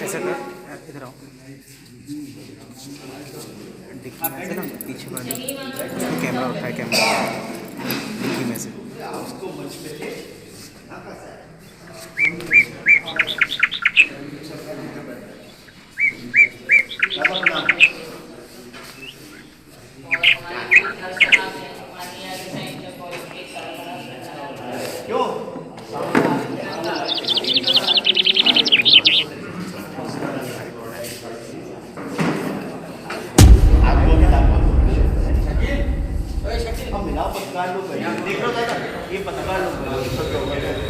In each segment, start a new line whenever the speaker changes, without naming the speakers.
ऐसा कर, इधर आओ, डिक्की में से ना पीछे वाले उसको कैमरा उठाए, कैमरा डिक्की में से ये पत्रकार लोग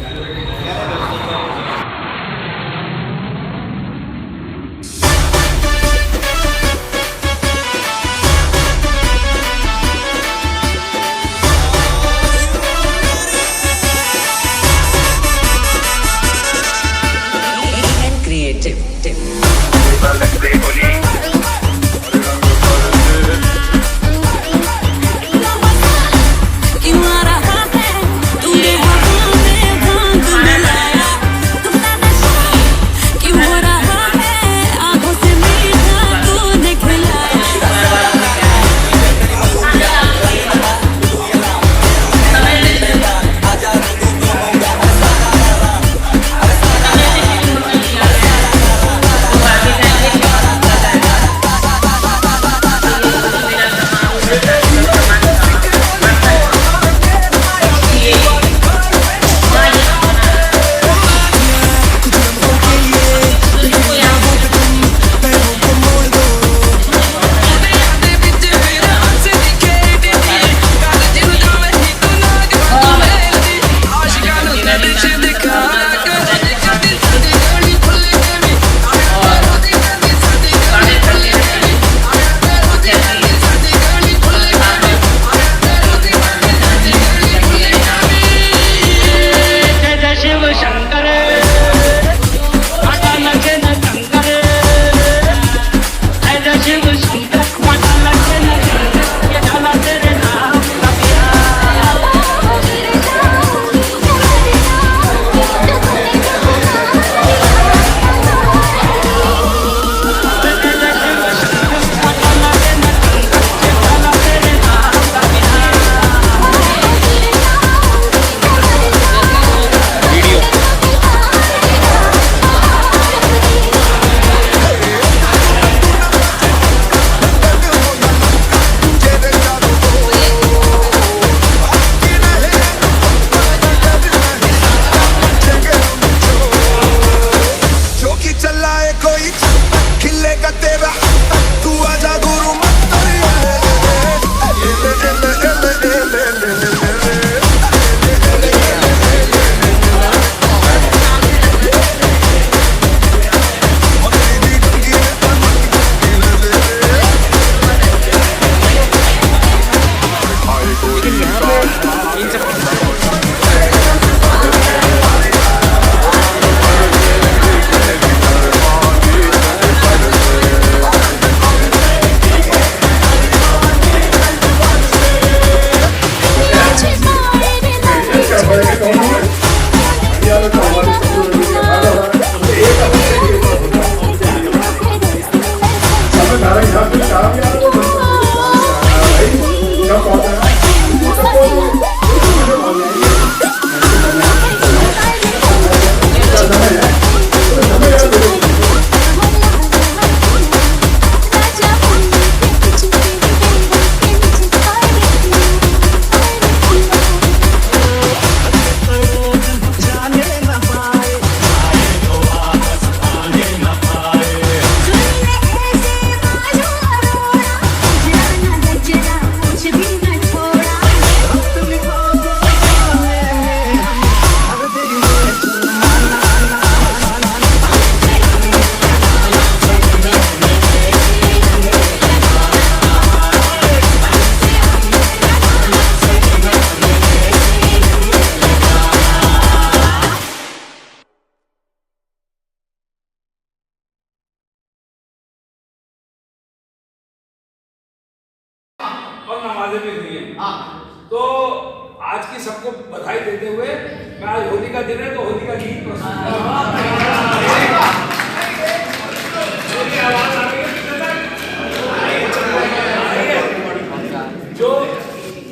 आज की सबको बधाई देते हुए मैं आज होली का दिन है तो होली का गीत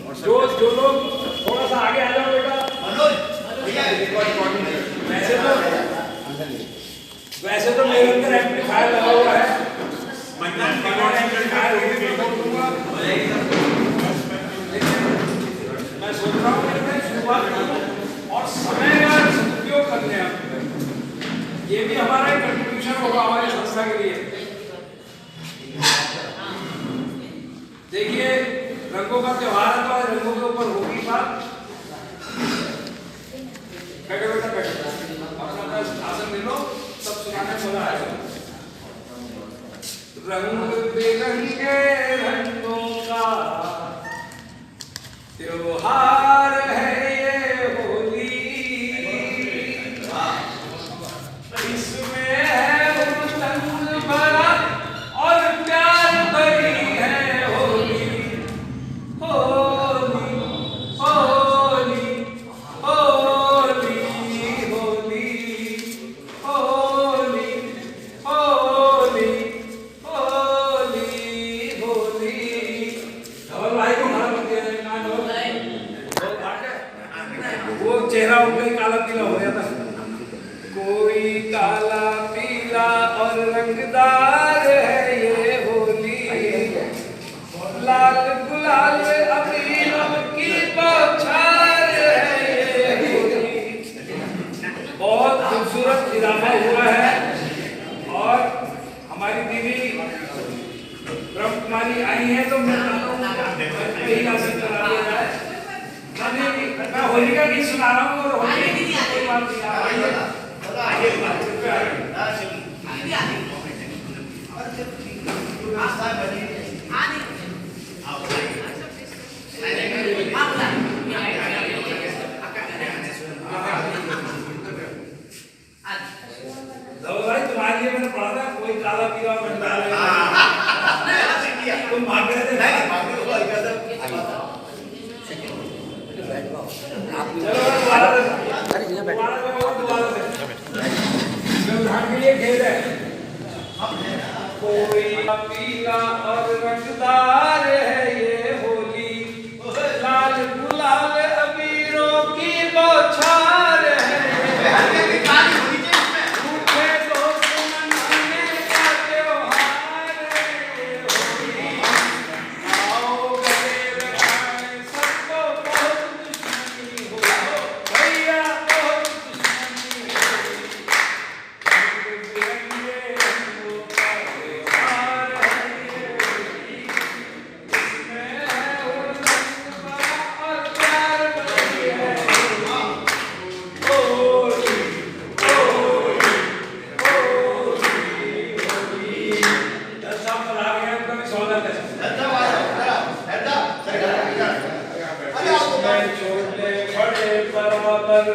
प्रस्तुत जो लोग थोड़ा सा आगे आ जाओ बेटा। वैसे तो मेरे अंदर एम्पलीफायर लगा हुआ है, मैं सोच रहा हूँ कि मैं शुरुआत करूँ और समय का सदुपयोग करने हैं। ये भी हमारा एक कंट्रीब्यूशन होगा हमारी संस्था के लिए। देखिए रंगों का त्योहार है तो आज रंगों के ऊपर होगी बात। बैठो बेटा बैठो, अपना आसन ले लो, सब सुनाने मजा आएगा। रंग बिरंगे रंगों का त्योहार है ये होली, इसमें है उमंग भरा और प्यार भरी है होली। होली होली होली होली होली होली होली होली। और भाई को मारा कर दिया ना लो, वो चेहरा उनका ही काला पीला हो गया था। कोई काला पीला और रंगदार है ये होली, लाल गुलाल अबीरों की बौछार है ये होली। बहुत खूबसूरत इजाफा हुआ है और हमारी दीदी ब्रह्म कुमारी आई है तो मैं यही आसन करा दिया है। मैं होली का गीत सुना रहा हूँ और होली की कोई बात नहीं भाई तुम्हारे लिए मैंने पढ़ा था कोई काला पीला तुम भाग गए थे। उदाहरण के लिए खेल है। कोई पीला और रंगदार है ये होली, लाल गुलाल अबीरों की बौछार है।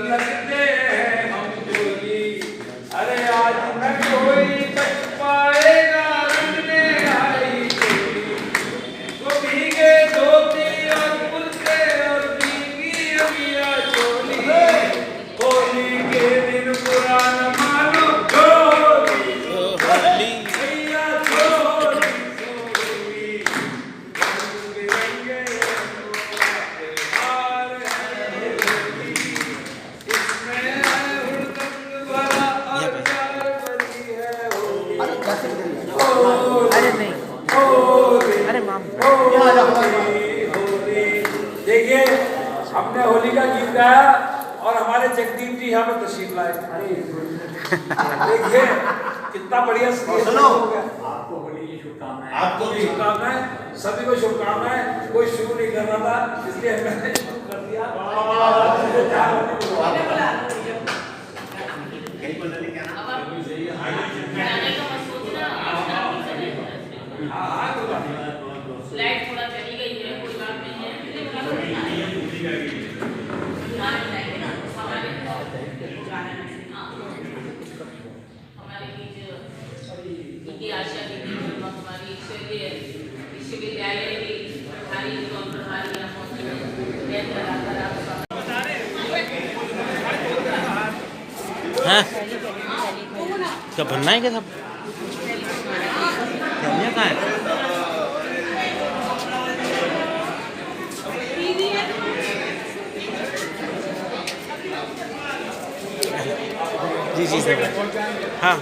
लगते हैं हम जोली, अरे आज न कोई बच पाएगा रंगने आई चोली। वो भीगे धोती और कुर्ते और भीगी अबिया चोली, होली के दिन बुरा न मानो चोली भैया चोली चोली। रंग बिरंगे
अरे नहीं, अरे माम
देखिए हमने होली का गीत गाया और हमारे जगदीप जी यहाँ पर तशरीफ लाए। देखिए कितना बढ़िया हो गया। आपको होली की शुभकामनाएं। आपको भी शुभकामनाएं, सभी को शुभकामनाएं। कोई शुरू नहीं कर रहा था इसलिए मैंने शुरू कर दिया।
लाइट थोड़ा चली गई है, कोई बात नहीं है। हमारे बीच आशा दीदी हमारी विश्वविद्यालय की प्रभारी आप
हैं क्या बनना है क्या सब क्या कहाँ है जी जी सर हाँ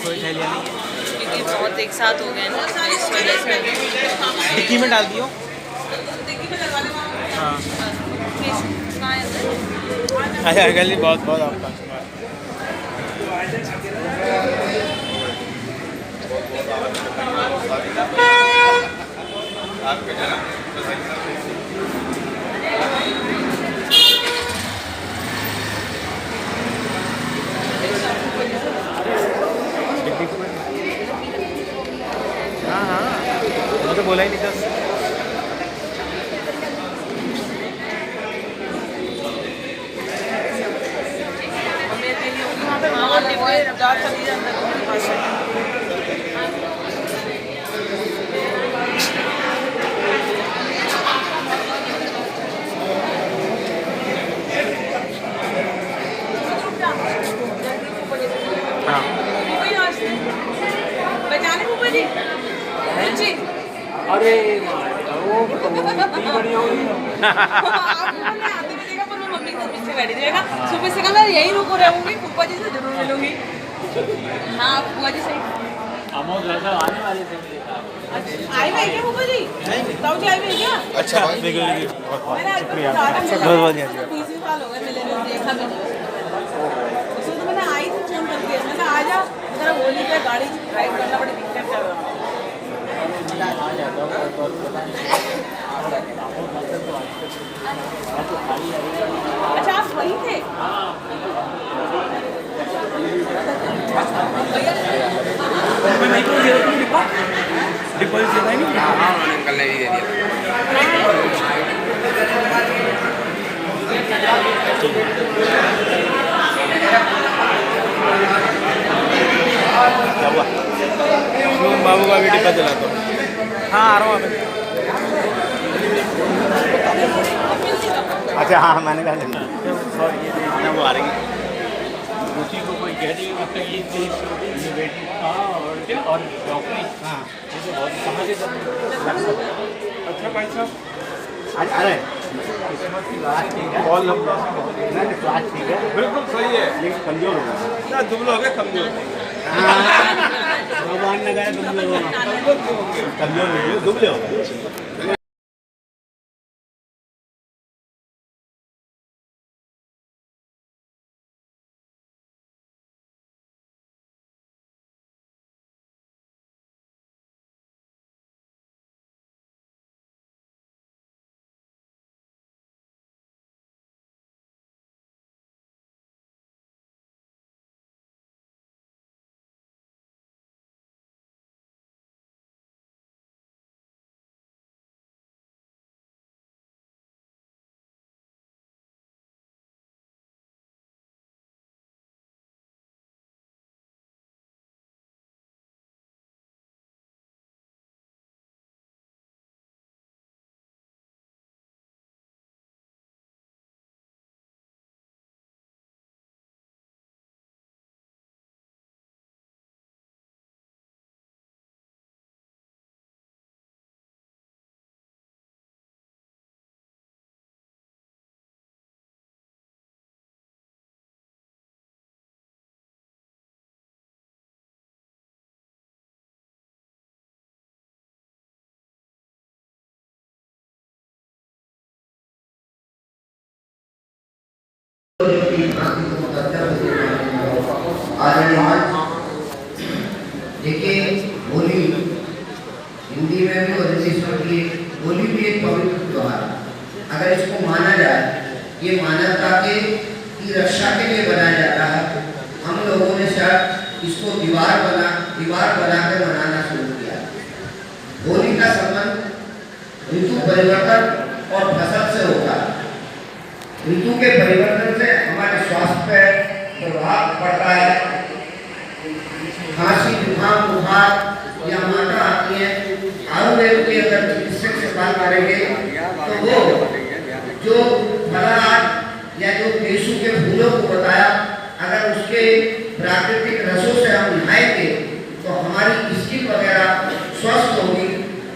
कोई थैलियाँ नहीं है
क्योंकि बहुत एक साथ हो गए ना इस वजह से
डिक्की में डाल दियो हाँ
कहाँ है अंदर?
अच्छा गली बहुत बहुत आपका हाँ हाँ मैं तो बोला ही नहीं था
हाँ डिब्बे
हाँ
बजाने को बजी जी
अरे वो इतनी बढ़िया हुई
मम्मी को पीछे बैठी रहेगा सुबह से कहा मैं यही रुको रहूंगी फूफा जी से जरूर मिलूंगी हाँ फूफा जी से
आने वाले थे
आई भाई क्या फूफा जी ताऊ जी आई भाई क्या
अच्छा बिल्कुल
मैंने आज
शुक्रिया
बहुत
बहुत
20 साल हो गए मिले नहीं देखा भी नहीं उसमें तो मैंने आई थी फोन करके मैंने आ जा जरा होली पे गाड़ी ड्राइव करना बड़ी दिक्कत कर रहा अच्छा आप वही थे
डिपॉजिट देता ही नहीं
हाँ मैंने अंकल ने भी दे दिया
क्या हुआ शुभम बाबू का भी डिब्बा चलाता हूँ हाँ आ रहा हूँ अभी अच्छा हाँ मैंने कहा लगी सॉरी ये देखना वो आ रही है
उसी को कोई कह देगा मतलब ये बेटी और डॉक्टरी
हाँ
ये तो बहुत कहाँ से
अच्छा भाई साहब
अरे
किस्मत की बात ठीक है
कॉल लंबा नहीं क्लास ठीक है
बिल्कुल सही है
लेकिन कमजोर हो गया
ना दुबला हो गया कमजोर
भगवान ने कहा तुम लोग कमजोर नहीं हो दुबले हो गए
देखिए, होली हिंदी में भी और इंग्लिश में भी होली भी एक पवित्र त्योहार है। अगर इसको माना जाए, ये मानवता की रक्षा के लिए बनाया जाता है। हम लोगों ने शायद इसको दीवार बनाकर मनाना शुरू किया। होली का संबंध ऋतु परिवर्तन और फसल से होता है। ऋतु के परिवर्तन से हमारे स्वास्थ्य पर प्रभाव पड़ता है। खांसी, जुकाम, बुखार या माता आती है। आयुर्वेद के अगर चिकित्सक से बात करेंगे तो वो जो फलाहार या जो केसु के फूलों को बताया, अगर उसके प्राकृतिक रसों से हम नहाएंगे तो हमारी स्किन वगैरह स्वस्थ होगी।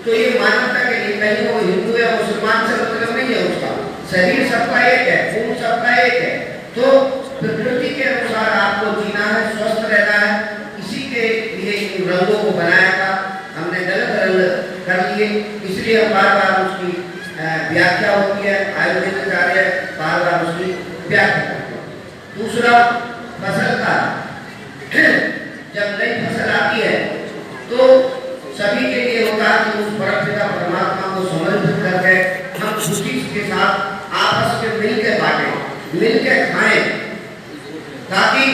तो ये मानवता के लिए, कहीं वो हिंदू या मुसलमान से मतलब नहीं है। उसका शरीर सबका एक है, खून सबका एक है। तो प्रकृति के अनुसार आपको जीना है, स्वस्थ रहना है। इसी के लिए इन रंगों को बनाया था। हमने गलत रंग कर लिए, इसलिए बार बार उसकी व्याख्या होती है। आयुर्वेद कार्य बार बार उसकी व्याख्या करते हैं। दूसरा, फसल का जब नई फसल आती है तो सभी के लिए होता है कि उस परमपिता परमात्मा को समर्पित करके हम खुशी के साथ आपस में मिलकर बांटें, मिलकर खाएं, ताकि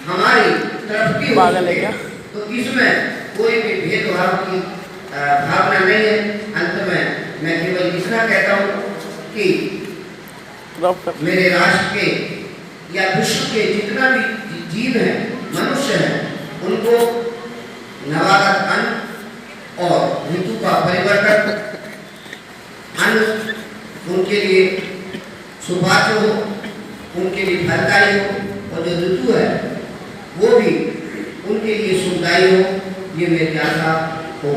हमारी तरक्की हो सके। तो इसमें कोई भी भेदभाव की भावना नहीं है। अंत में मैं केवल इतना कहता हूँ कि मेरे राष्ट्र के या विश्व के जितना भी जीव है, मनुष्य है, उनको नवागत अन्न और ऋतु का परिवर्तन अन्न उनके लिए सुपाच्य हो, उनके लिए फलदायी हो, और जो ऋतु है वो भी उनके लिए सुखदायी हो। ये मेरी आशा हो।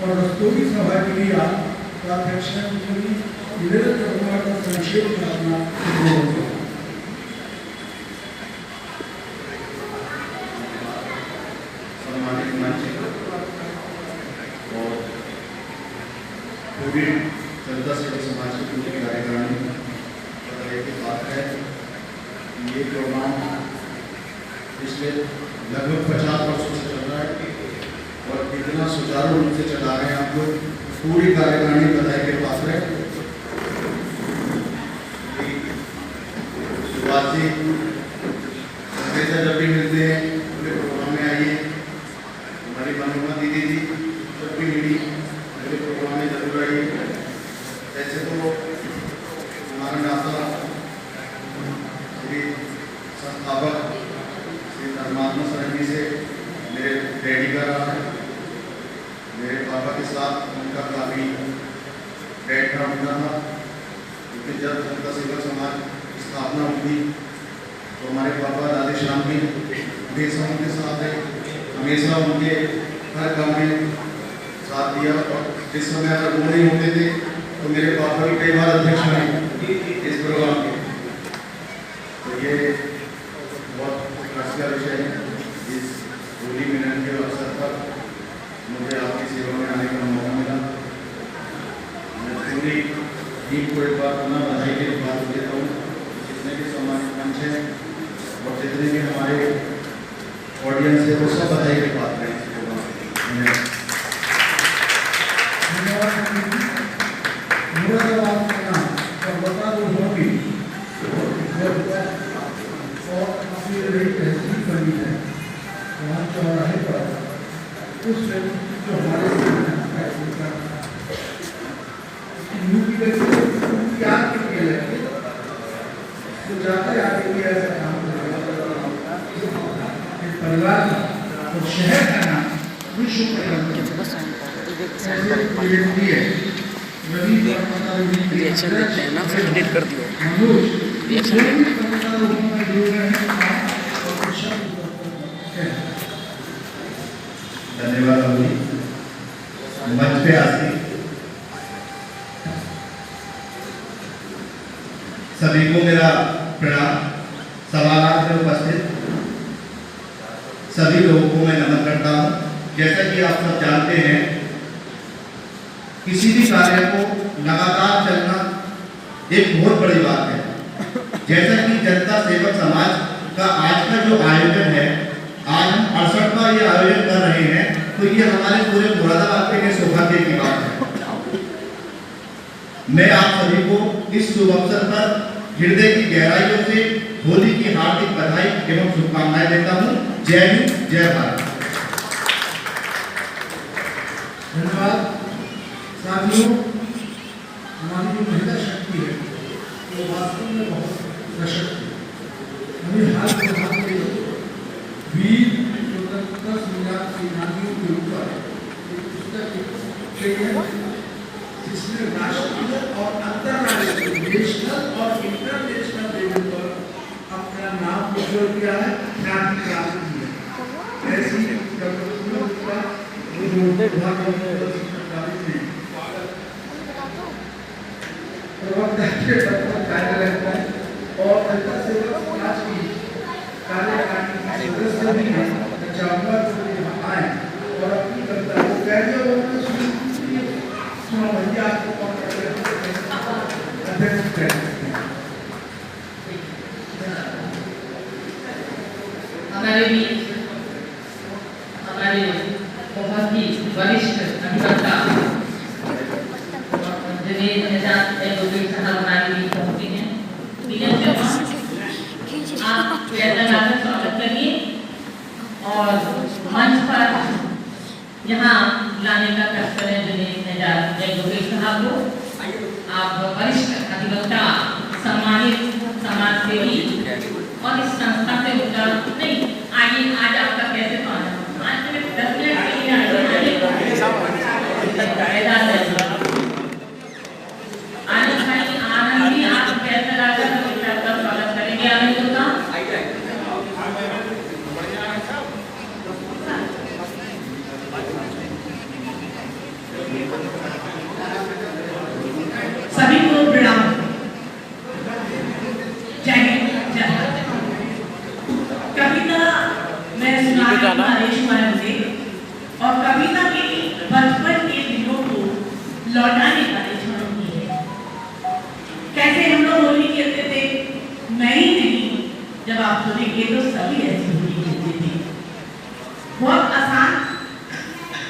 और रस्तोगी सभा के लिए अध्यक्ष निवेदन करूंगा तो संक्षेप में अपना
सम्मानित मंच और पूरी जनता सेवा समाज की पूरी कार्यकारिणी की बात है। ये प्रोग्राम पिछले लगभग 50 वर्षों से चल रहा है और इतना सुचारू रूप से चला रहे हैं आप लोग। पूरी कार्यकारिणी बधाई के पास है। सुभाष जी हमेशा जब भी मिलते हैं पूरे प्रोग्राम में आइए। हमारी मनोरमा दीदी जी जब भी मिली पूरे प्रोग्राम में जरूर आइए। ऐसे तो हमारा नाता श्री संस्थापक श्री धर्मात्मा शरण जी से मेरे डैडी का रहा है। मेरे पापा के साथ उनका काफ़ी बैठना उठना था, क्योंकि जब जनता सेवा समाज की स्थापना हुई तो हमारे पापा राधे श्याम भी हमेशा उनके साथ है। हमेशा उनके हर काम में साथ दिया। और जिस समय अगर वो नहीं होते थे तो मेरे पापा भी कई बार अध्यक्ष बने इस प्रोग्राम के। तो ये बहुत हर्ष का विषय है। इस होली मिलन के अवसर पर मुझे आपकी सेवा में आने का मौका मिला। मैं पूरी टीम को एक बार पुनः बधाई के बात देता हूँ। जितने भी सम्मानित मंच हैं और जितने भी हमारे ऑडियंस है वो सब बधाई के पात्र हैं।
तहसील बनी है वहाँ चौराहे पर उस जो हमारे याद के लगे तो जाते आगे भी ऐसा काम परिवार और शहर का नाम विश्व
रिएक्शन देखते हैं ना, फिर एडिट कर दियो रिएक्शन।
धन्यवाद अभी मंच पे आती सभी को मेरा प्रणाम। सभागार में उपस्थित सभी लोगों को मैं नमन करता हूँ। जैसा कि आप सब जानते हैं किसी भी कार्य को लगातार चलना एक बहुत बड़ी बात है। जैसा कि जनता सेवक समाज का आज का जो आयोजन है, आज हम 68वां ये आयोजन कर रहे हैं, तो ये हमारे पूरे मुरादाबाद के लिए सौभाग्य की बात है। मैं आप सभी को इस शुभ अवसर पर हृदय की गहराइयों से होली की हार्दिक बधाई एवं शुभकामनाएं देता हूँ। जय हिंद, जय भारत।
धन्यवाद साथियों। हमारी जो महिला शक्ति है वो वास्तव में बहुत सशक्त है। हमें हाल फिलहाल के वीर स्वतंत्रता संग्राम सेनानियों के ऊपर एक पुस्तक है जिसमें राष्ट्रीय और अंतर्राष्ट्रीय, नेशनल और इंटरनेशनल लेवल पर अपना नाम उज्जवल किया है, ख्याति प्राप्त की है। ऐसी प्रवक्ता के पद पर कार्यरत है और जनता सेवक समाज की कार्यकारिणी के सदस्य भी हैं। मैं चाहूंगा कि यहाँ आए और अपनी कविता को कैसे भैया आपको कौन अध्यक्ष करें।
हमारे बीच हमारे बहुत ही वरिष्ठ अधिवक्ता जुनेद निजात एडवोकेट साहब हमारे बीच पहुंचे हैं। आप वेदनागर स्वागत करिए और मंच पर यहाँ लाने का कष्ट करें जुनेद निजात एडवोकेट साहब को। आप वरिष्ठ अधिवक्ता, सम्मानित समाज सेवी और इस संस्था से उनका नहीं आइए, आज आपका कैसे पाना 5 मिनट 10 मिनट के लिए आइए आनंद जी, आप कैसे लाकर आपका स्वागत करेंगे आनंद का। सभी को प्रणाम। कविता मैं सुनाने और कविता के बचपन के दिनों को लौटाने का है। कैसे हम लोग होली खेलते थे, मैं ही नहीं, जब आप सुनेंगे तो सभी ऐसी होली खेलते थे। बहुत आसान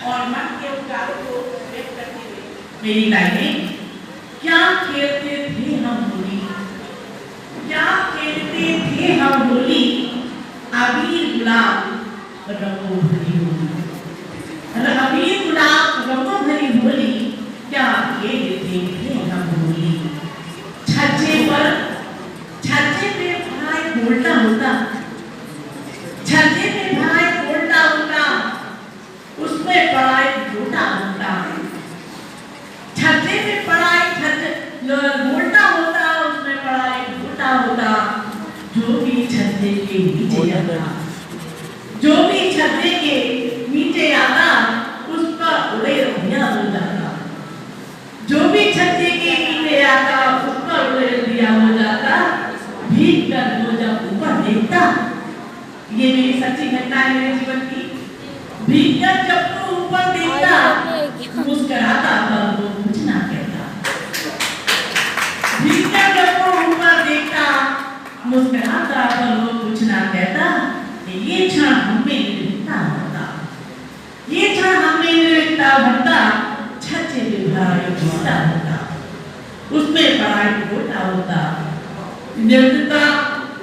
और मन के उद्गारों को व्यक्त करते हुए मेरी लाइनें। क्या खेलते थे हम होली, क्या खेलते थे हम होली, अबीर गुलाब रंगों भरी होली, अबीर गुलाब रंगों भरी होली, क्या खेलते थे हम होली। छज्जे पे भाई बोलता होता, छज्जे पे भाई बोलता होता, उसमें पड़ा एक लोटा होता। छज्जे पे पड़ा एक बोलता होता, उसमें पड़ा एक लोटा होता। जो भी छज्जे के नीचे आता, जो भी छज्जे के नीचे आता, उसका उड़े दिया हो जाता। जो भी छज्जे के नीचे आता, उसका उड़े दिया हो जाता। भीग कर वो जब ऊपर देखता, ये मेरी सच्ची घटना है मेरे जीवन की। भीग कर जब वो ऊपर देखता, मुस्कुराता पर वो कुछ ना कहता। भीग कर जब वो ऊपर देखता, मुस्कुराता पर वो कुछ ना कहता। ये क्षण हमें निर्विकता भरता, ये क्षण हमें निर्विकता भरता। छज्जे पे भरा एक लोटा होता, उसमें बड़ा एक लोटा होता।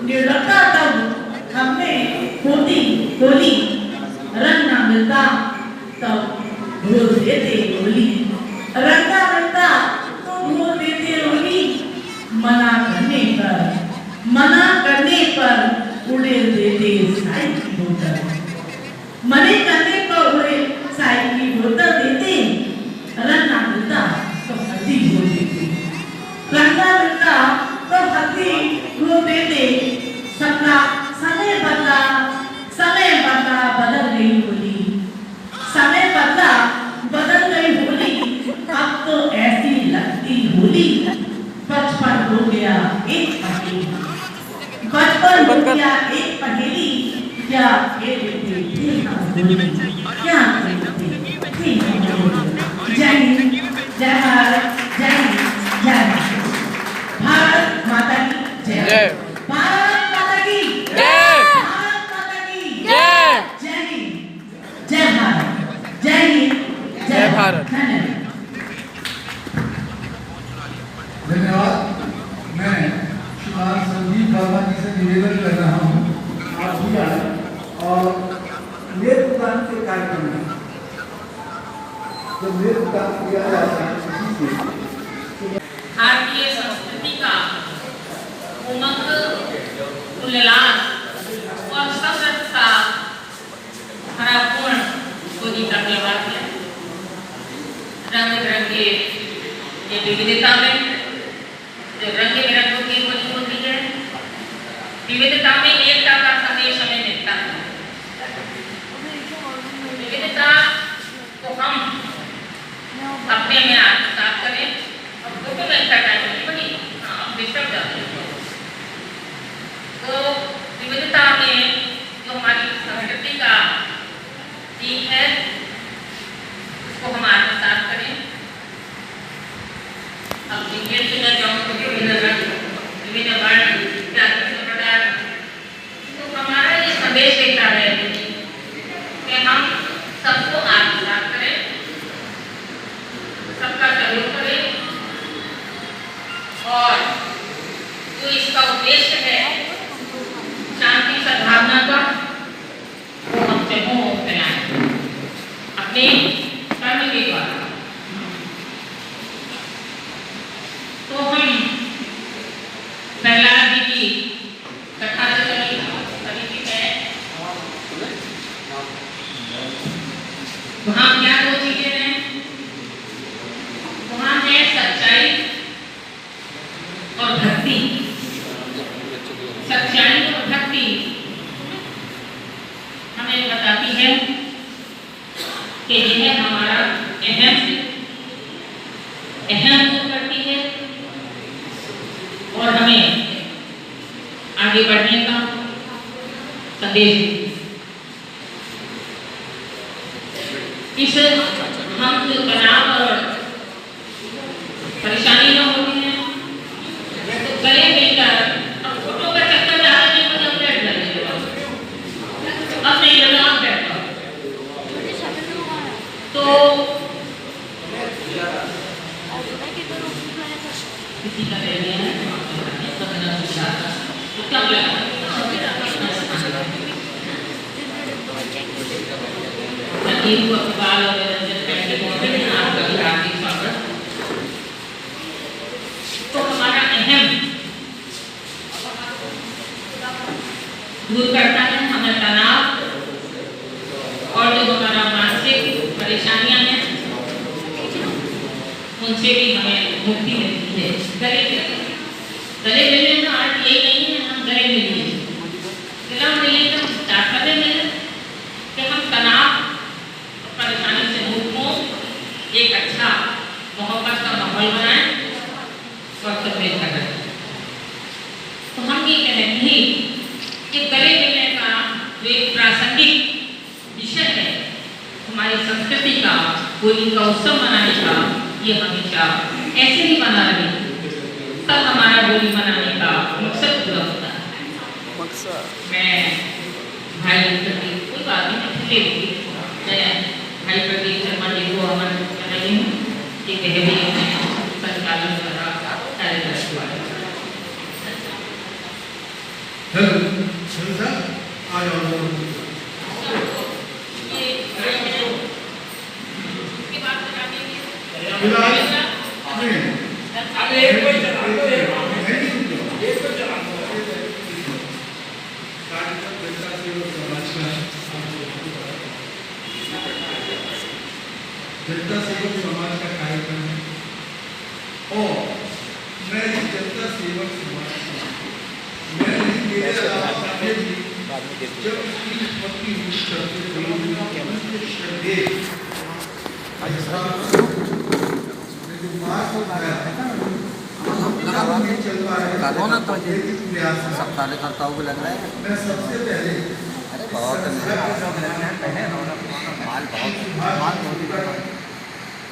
निर्लता तब हमें होती होली, रंग ना मिलता तब भूल देते होली, रंग ना मिलता तो भूल देते होली। मना करने पर उड़े देते साई की बोतल, मने करने पर उड़े साई की बोतल देते। रंग ना मिलता तो हल्दी घोल देते, रंग ना मिलता तो हल्दी घोल देते। सबका समय बदला बदल गई होली, समय बदला बदल गई होली। अब तो ऐसी लगती होली बचपन हो गया एक पहेली, बचपन हो गया एक पहेली। क्या खेलते थे हम होली, क्या खेलते थे हम होली। जय हिंद, जय
भारत।
धन्यवाद। मैं श्रीमान संदीप वर्मा जी से निवेदन कर रहा हूँ आप भी आए और नेत्रदान के कार्यक्रम में जब नेत्रदान किया जाता है किसी से
भारतीय संस्कृति का उमंग, उल्लास और समृद्धता भरा पूर्ण होली का त्योहार है। रंग बिरंगे ये विविधता में जो रंग बिरंगों की होली होती है, विविधता में एकता का संदेश हमें मिलता है। विविधता को हम अपने में आत्मसात करें और डॉक्यूमेंट करना चाहिए। बड़ी डिस्टर्ब जाते हैं तो विविधता में जो हमारी संस्कृति का दीप है उसको हम आत्मसात करें। अब विज्ञान से मैं जाऊँ तो विभिन्न रंग, विभिन्न वर्ण, जाति संप्रदाय, तो हमारा ये संदेश देता है कि हम सबको आत्मसात करें, सबका सहयोग करें और जो इसका उद्देश्य है शांति सद्भावना का, वो हमसे हो फैलाएं अपने कर्म के द्वारा। तो हम प्रहलाद जी की कथा से परिचित है। वहाँ क्या दो चीजें हैं? वहाँ है सच्चाई और भक्ति। सच्चाई और भक्ति हमें बताती है कि यह हमारा अहम को करती है और हमें आगे बढ़ने का संदेश देती है। इस हम जो तनाव और परेशानी न होती है तो गले मिलकर अब फोटो का चक्कर ज्यादा नहीं मुझे अपडेट कर लीजिएगा। अब नहीं लगा आप बैठा तो किसी का ले लिया है तो क्या लगा को बाल और रंजन करके बोलते हैं आपका भी हार्दिक स्वागत। तो हमारा अहम दूर करता है, हमें तनाव और जो हमारा मानसिक परेशानियां हैं उनसे भी हमें मुक्ति मिलती है। गले मिलने का अर्थ यही नहीं है हम गले मिलिए, गला मिलिए तो तात्पर्य मिले कि हम तनाव परेशानी से मुक्त हो, एक अच्छा मोहब्बत का माहौल बनाएं और सफेद करें। तो हम ये कहेंगे कि गले मिलने का जो एक प्रासंगिक विषय है हमारी संस्कृति का, होली का उत्सव मनाने का, ये हमेशा ऐसे ही बना रहे तब हमारा होली मनाने का मकसद पूरा होता है। मैं भाई प्रदीप कोई बात नहीं मैं भाई प्रदीप शर्मा जी को अमन कर रही हूँ कि गहरी संचालन द्वारा कार्यक्रम हुआ है।
जनता सेवक समाज का कार्यक्रम है और मैं इस जनता सेवक समाज मैं मेरे अलावा जब इसकी उत्पत्ति हुई श्रद्धे
सब कार्यकर्ताओं को लग रहा है
मैं सबसे पहले
बहुत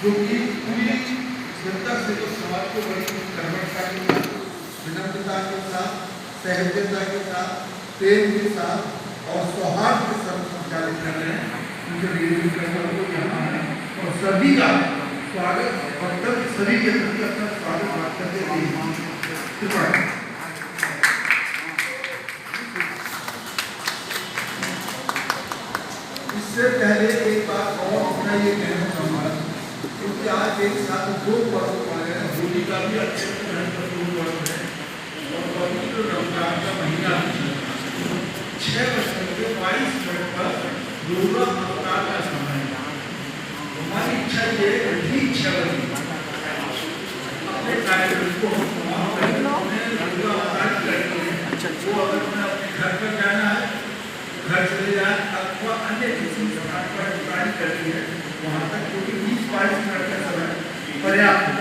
जो कि पूरी जनता सेवक समाज को बड़ी कर्मठता के साथ, विनम्रता के साथ, सहजता के साथ, प्रेम के साथ और सौहार्द के साथ संचालित कर रहे हैं। उनके लिए यहाँ है और सभी का स्वागत वक्तव्य सभी के प्रति अपना स्वागत वक्तव्य दीजिए। इससे पहले एक बात और मैं ये कहना चाहूँगा, क्योंकि आज एक साथ दो पर्व पड़े हैं, होली का भी अच्छे पर्व है और पवित्र रमजान का महीना 6:22 पर दुर्गा अवतार का समय है। हमारी इच्छा ये बड़ी इच्छा बनी अपने कार्यक्रम को दुर्गा अवतार करके वो अगर मैं अपने घर पर जाना है घर चले जाए अथवा अन्य किसी स्थान पर कार्य करती है वहाँ तक, क्योंकि 20-22 मिनट का समय पर्याप्त है।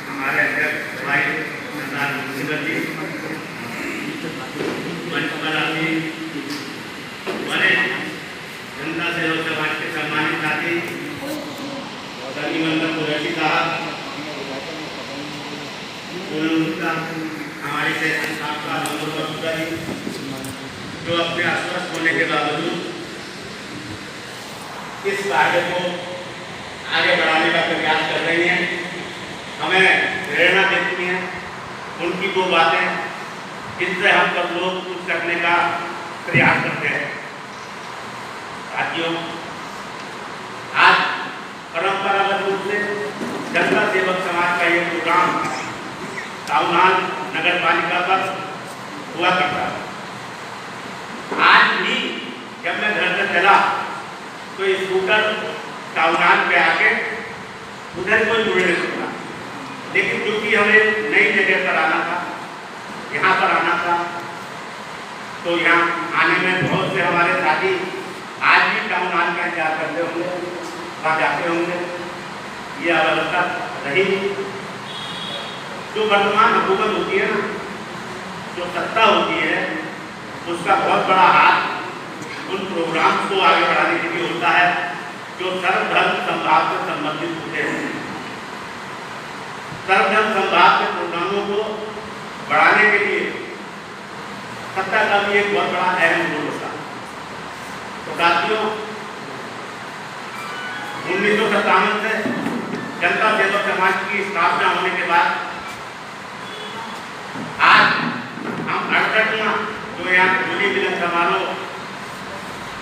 हमारे अध्यक्ष भाई सरदार मुंशीधर जी, मंच पर आती बड़े जनता सेवक समाज के सम्मानित साथी मंडल कुरैशी साहब, हमारे से आपका जो अपने अस्वस्थ होने के बावजूद इस कार्य को आगे बढ़ाने का प्रयास कर रही हैं, हमें प्रेरणा देती हैं। उनकी वो बातें जिनसे हम सब लोग कुछ करने का प्रयास करते हैं। साथियों, आज परंपरागत रूप से जनता सेवक समाज का ये प्रोग्राम टाउन हॉल नगर पालिका पर हुआ करता है। आज भी जब मैं घर से चला तो स्कूटर टाउन हॉल पे आके उधर कोई मुड़े नहीं सकता, लेकिन क्योंकि हमें नई जगह पर आना था, यहाँ पर आना था, तो यहाँ आने में बहुत से हमारे साथी आज भी टाउन हॉल का इंतजार करते होंगे, वहाँ जाते होंगे। ये अवस्था रही जो वर्तमान हुकूमत होती है ना, जो सत्ता होती है, उसका बहुत बड़ा हाथ उन प्रोग्राम्स को आगे बढ़ाने के लिए होता है जो सर्वधर्म संभाव से संबंधित होते हैं। सर्वधर्म संभाव के प्रोग्रामों को बढ़ाने के लिए सत्ता का भी एक बहुत बड़ा अहम रोल होता है। तो साथियों, 1957 से जनता सेवक समाज की स्थापना होने के बाद आज हम 68वां जो यहाँ होली मिलन समारोह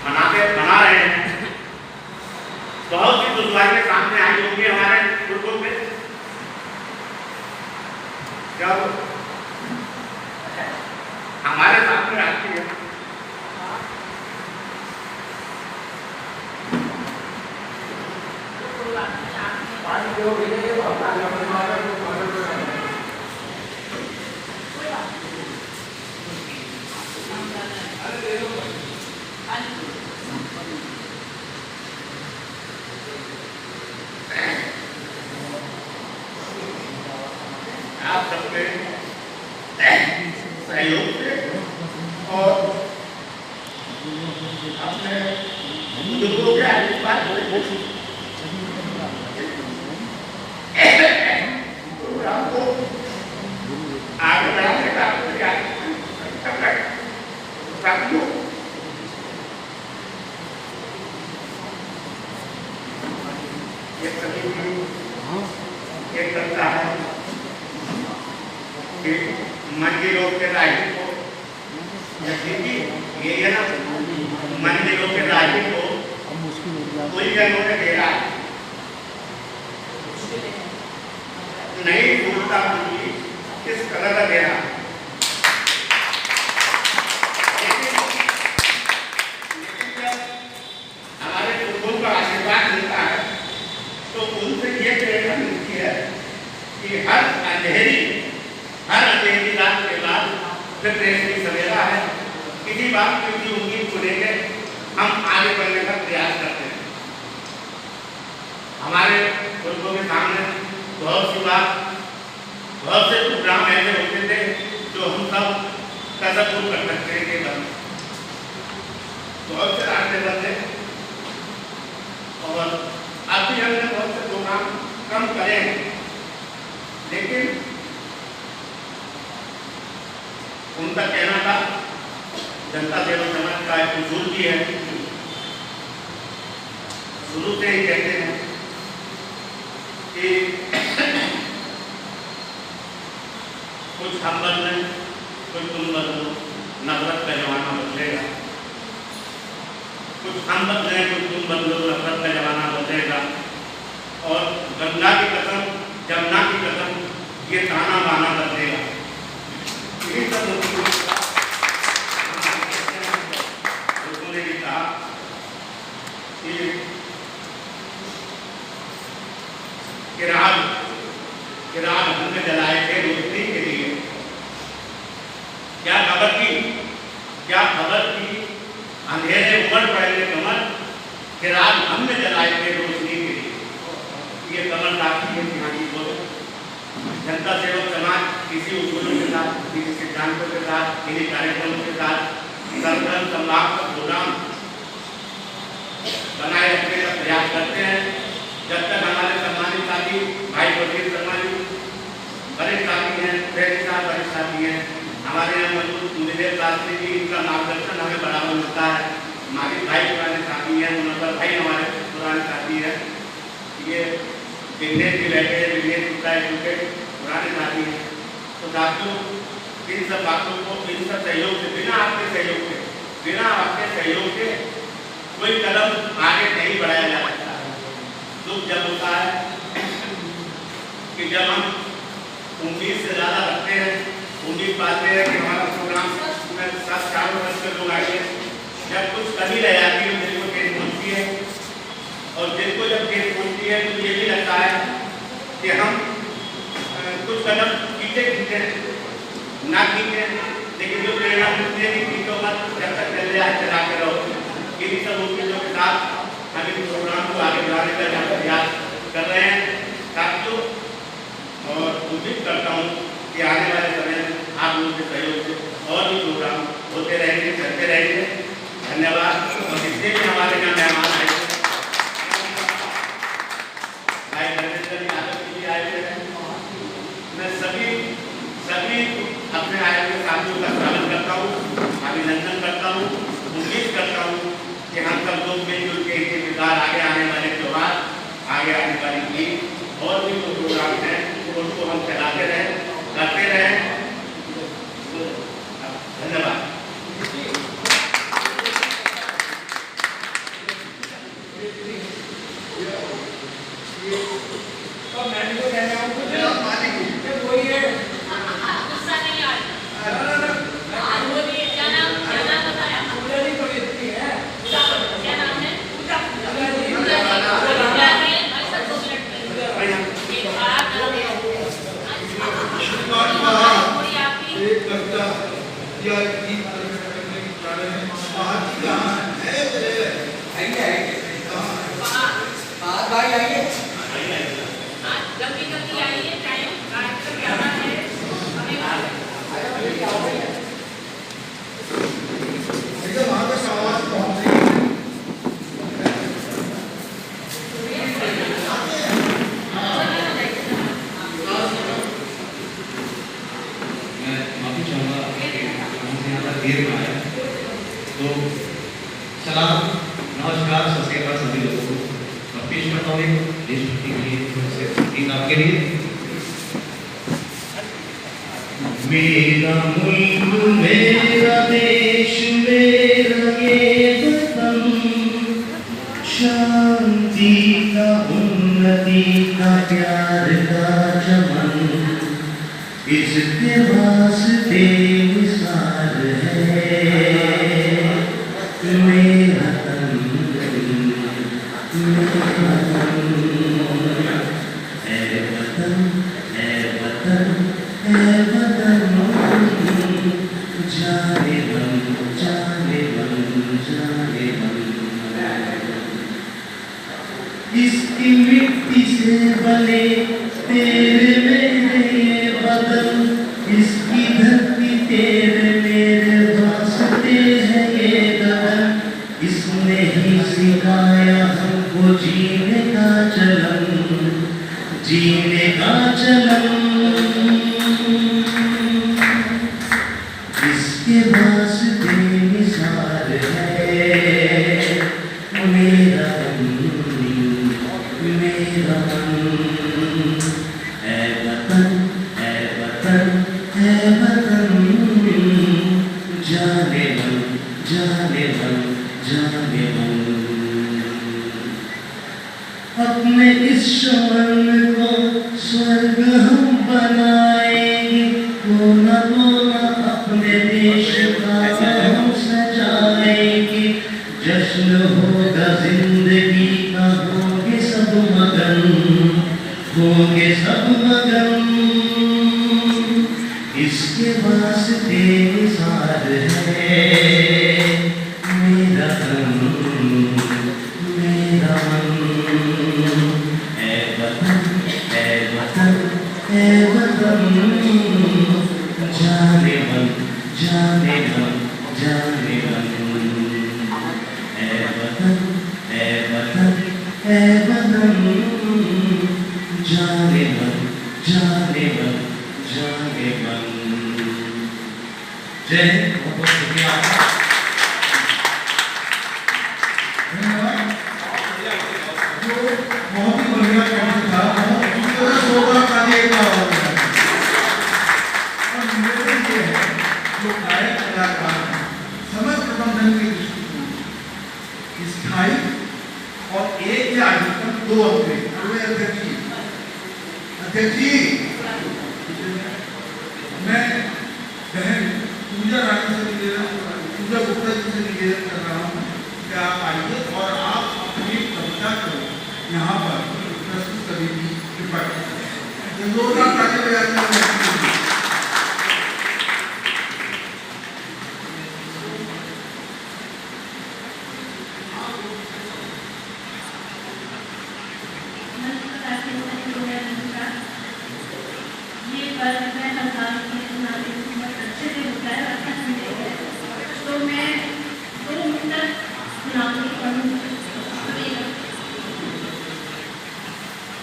मना रहे हैं, बहुत सी दुश्वारियां सामने आई होंगी हमारे ग्रुपों में। जब हमारे सामने आती है आप सबके सहयोग से और अपने बुजुर्गों के आशीर्वाद प्रोग्राम को आगे बढ़ाने का प्रयास कर रहे हैं। साथियों, ये सभी ये करता है कि मन के लोग के राज्य को ये है ना, मन के लोग के राज्य को कोई जनों ने दे रहा है, नहीं भूलता मुझे किस कलर का दे रहा है। हमारे लोगों का आशीर्वाद मिलता है तो उनसे ये प्रेरणा मिलती है कि हर अंधेरी रात के बाद फिर देश की सवेरा है। किसी बात की उम्मीद को लेकर हम आगे बढ़ने का प्रयास करते हैं। हमारे लोगों के सामने बहुत सी बात, बहुत से प्रोग्राम ऐसे होते थे जो हम सब तसव्वुर कर सकते हैं कि बंद, बहुत से रास्ते बंदे, और अब भी हमने बहुत से प्रोग्राम कम करे हैं, लेकिन उनका कहना था जनता सेवक समाज का एक उसूल भी है। शुरू से ही कहते हैं कि कुछ हम बदले, कुछ तुम बदलो, नफरत का जमाना बदलेगा। कुछ हम बदले, कुछ तुम बदलो, नफरत का जमाना बदलेगा। और गंगा की कसम, जमुना की कसम, ये ताना बाना बदलेगा। यही सब लोगों ने भी कहा कि राग हमने जलाए थे रोशनी के लिए। क्या खबर थी अंधेरे उमड़ पड़े कमर, कि राग हमने जलाए थे रोशनी के लिए। ये कमर काफी है यहाँ की बोलो। जनता सेवक समाज किसी उसूलों के साथ, किसी सिद्धांतों के साथ, किसी कार्यक्रमों के साथ कार्यक्रम संवाद का प्रोग्राम बनाए रखने का प्रयास करते हैं। जब तक हमारे सम्मानित साथी भाई वकील शर्मा जी बड़े साथी हैं, बड़े साथी हैं, हमारे यहाँ मौजूद निवेश शास्त्री जी, इनका मार्गदर्शन हमें बढ़ावा मिलता है। मालिक भाई पुराने साथी हैं, मुनव्वर भाई हमारे पुराने साथी हैं, ये बिजनेस की बैठे हैं, बिजनेस पुराने साथी हैं। तो साथियों, इन सब बातों को, इन सब सहयोग से, बिना आपके सहयोग के कोई कदम आगे नहीं बढ़ाया जा सकता है। दुख जब होता है कि जब हम उम्मीद से ज़्यादा रखते हैं, उम्मीद पाते हैं कि हमारा प्रोग्राम में 7-4 वर्ष के लोग आएंगे, जब कुछ कमी रह जाती है, दिल को ठेस पहुँचती है। और दिल को जब ठेस पहुँचती है तो ये भी लगता है कि हम कुछ कदम खींचे ना खींचे, लेकिन जो प्रेरणा मिलती है कि खींचो मत, जब तक चल जाए चलाते रहो। इन्हीं सब उम्मीदों के साथ हम इस प्रोग्राम को आगे बढ़ाने का प्रयास कर रहे हैं साथियों। और उम्मीद करता हूँ कि आने वाले समय में आप लोगों के सहयोग से और भी प्रोग्राम होते रहेंगे, चलते रहेंगे। धन्यवाद। और जितने भी हमारे यहाँ मेहमान आए थे, भाई धर्मेंद्र यादव जी भी आए थे, मैं सभी अपने आए हुए साथियों का स्वागत करता हूँ, अभिनंदन करता हूँ, उम्मीद करता हूँ कि हम सब लोग मिलजुल के इनके विचार आगे आने वाले त्योहार, आगे आने वाली ईद और भी जो प्रोग्राम हैं उनको हम चलाते रहें, करते रहें। धन्यवाद।
नमस्कार, सत श्री अकाल सभी लोगों को। और पेश करता हूँ देशभक्ति के लिए गीत आपके लिए। मेरा मुल्क मेरा देश मेरा ये वतन, शांति का उन्नति का प्यार का चमन, इसके वास्ते मिसाल है मेरा तन, ऐ वतन ऐ वतन ऐ वतन, जाने मन जाने मन जाने मन। इसकी मिट्टी से बने तेरे मेरे ये बदन, इसकी धरती तेरे मेरे वास्ते है ये गगन, इसने ही सिखाया हमको जीने का चलन, जीने का चलन। इसके वास्ते
जाने मन, जाने मन, जाने मन। अपने इस शमन को स्वर्ग हम बनाएंगे, कोना कोना अपने देश का हम सजाएंगे। जश्न होगा जिंदगी का, होंगे सब मगन, होंगे सब मगन। इसके वास्ते निसार है मेरा तन, मेरा मन। ऐ वतन, ऐ वतन, ऐ वतन, जाने मन, जाने मन, जाने मन। ऐ वतन, ऐ वतन, ऐ वतन, जाने मन, जाने मन, जाने मन। जय हिंद, बहुत बहुत शुक्रिया आपका।
धन्यवाद। जो बहुत ही बढ़िया काम था, बहुत सुंदर शोभा का ये काम है। और निवेदन ये है, जो गायक कलाकार हैं, समय प्रबंधन के दृष्टिकोण स्थायी और एक या अधिकतम 2 हफ्ते। अध्यक्ष जी, अध्यक्ष जी, मैं बहन पूजा रानी से निवेदन, पूजा गुप्ता जी से निवेदन कर रहा हूँ कि आप आइए और आप अपनी कविता को यहाँ पर प्रस्तुत करने की कृपा करें। जोरदार ताली बजाते हुए
ये वर्ग मैं संसार के नाते बहुत अच्छे से होता है, अच्छा सुनते हैं। तो मैं 2 मिनट सुनाऊंगी पढ़ूंगी।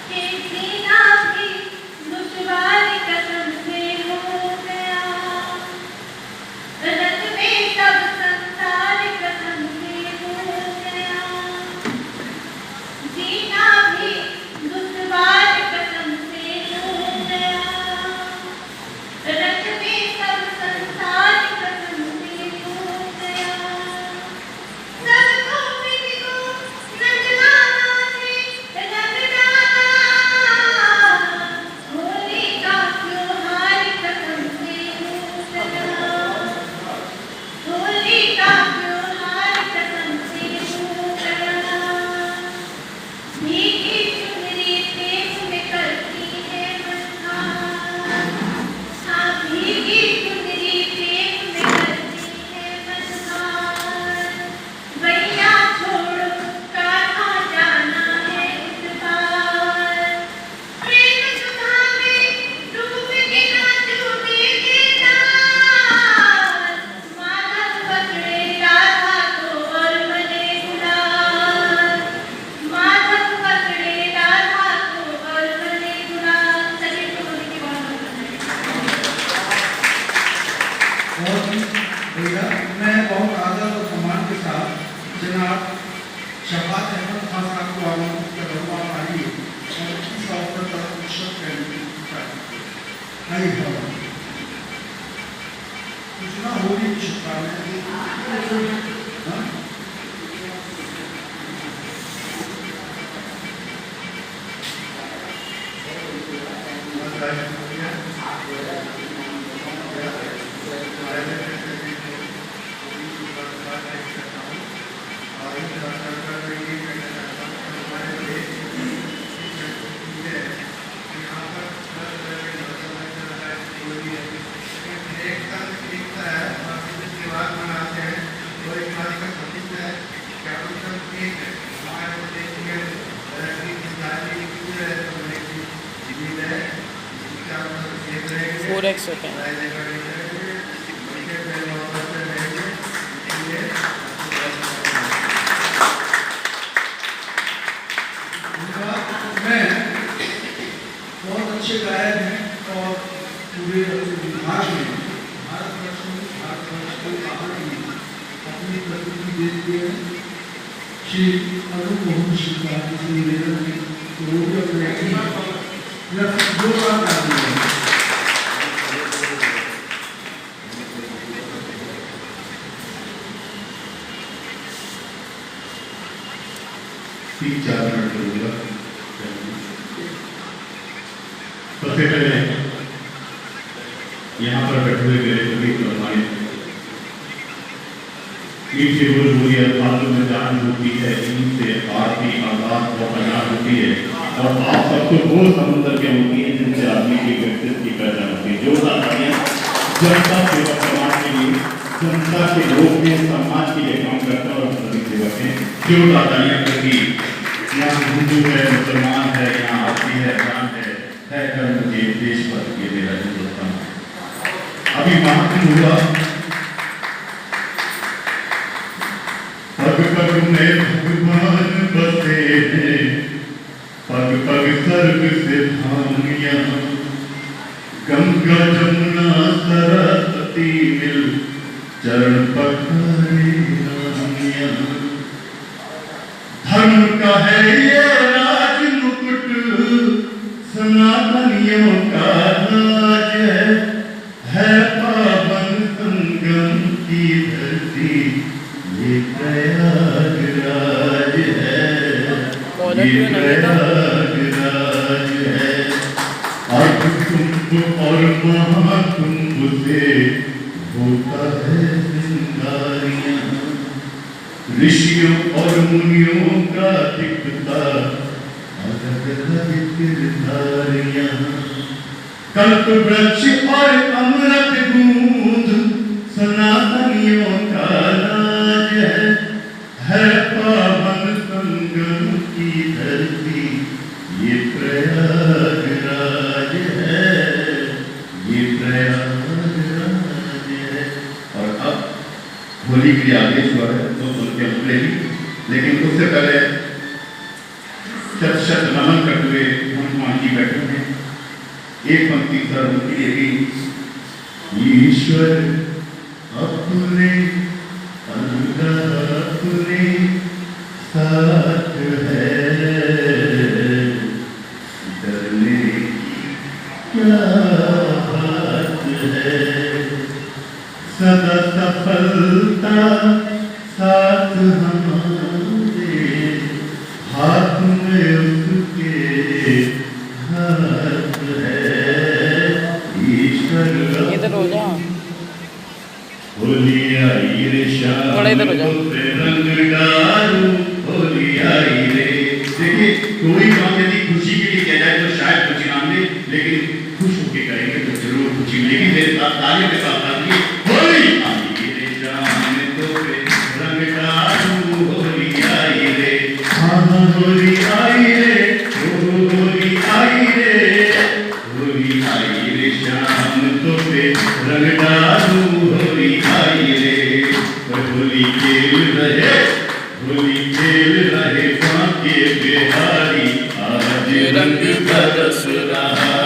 कि जीना भी दुश्वार कसम से हो गया, रत में सब संसार कसम से हो गया। जीना भी दुश्वार कसम से हो गया, रत में सब संसार कसम से हो गया। सबको मुझको नजराना है रंगदाना, होली का त्योहार कसम से हो गया, होली का त्योहार कसम से हो गया। भीगी चुनरी तेज में करती है मझधार, हाँ भीगी चुनरी तेज में करती है मझधार। भैया छोड़ो कहाँ जाना है इस बार, प्रेम सुधा में डूब के नाचो बेकरार। माधव पकड़े राधा को और बने गुलाल, माधव पकड़े राधा को और बने गुलाल। चलिए तो होली की बहुत
बहुत ही बढ़िया। मैं बहुत आदर और सम्मान के साथ जनाब शफात अहमद खान साहब को आमंत्रित कर रहा हूँ, आप आइए और इस अवसर पर पुष्प करने की आइए। कुछ ना होली की शुभकामनाएं। हाँ?
होते हैं।
मैं बहुत अच्छे गायक हैं और पूरे विभाग में भारतवर्ष के बाहर भी अपनी प्रस्तुति दे दिए हैं। श्री अरुण मोहन शिवपाल जी से निवेदन है तो वो भी अपने जोरदार कर दिए हैं।
3-4 मिनट करूँगा। सबसे पहले यहाँ पर बैठे हुए मेरे सभी हमारे मीठे बोली अल्फाजों में जान होती है, इनसे आपकी आवाज़ को पहचान होती है और आप सबको वो समुद्र के होती है जिनसे आदमी की व्यक्तित्व की पहचान होती है। जोरदार तालियां जनता सेवा समाज के लिए, जनता के लोग के समाज के लिए काम करता है और सभी सेवक हैं। जोरदार तालियां क्योंकि यहाँ हिंदू है, मुसलमान है, यहाँ आदमी है, जान है धर्म के देश पर ये मेरा हिंदुस्तान। अभी महाकुंभ हुआ, पग पग में भगवान बसे हैं, पग पग सर्ग से धामियां, गंगा जमुना सरस्वती मिल चरण पखारे रामियां। धर्म का है ये राज मुकुट, सनातनियों का राज है पावन संगम की धरती, ये प्रयागराज है, ये प्रयागराज है। अर्ध कुंभ और महाकुंभ से होता है सिंगारियां, ऋषियों और मुनियों का दिखता कल्प वृक्ष और अमृत बूंद सनातनियों का राज है पावन संगम की धरती, ये प्रयागराज है, ये प्रयागराज है। और अब होली के लिए आदेश हुआ है तो उनके लेगी, लेकिन उससे पहले शत नमन करते हुए हनुमान जी बैठे हैं। एक पंक्ति सर उनकी यही, ईश्वर अपने अपने साथ है, डरने की क्या बात है, सदा सफलता साथ हमारे, हाथ में उसके हाथ है, ईश्वर
इधर हो जा,
होली आई रे शाम
इधर हो जा,
रंग डालू होली आई रे। देखिए कोई काम यदि खुशी के लिए किया जाए तो शायद खुशी ना मिले, लेकिन खुश होकर करेंगे तो जरूर खुशी मिलेगी। मेरे साथ तालियों के साथ होली आई रे शाम तो रंग डालू होली आई रे, हाँ होली आई रे, होली आई रे, होली आई रे शाम तो रंग डालू होली आई रे। होली खेल रहे बांके बिहारी, आज रंग बरस रहा,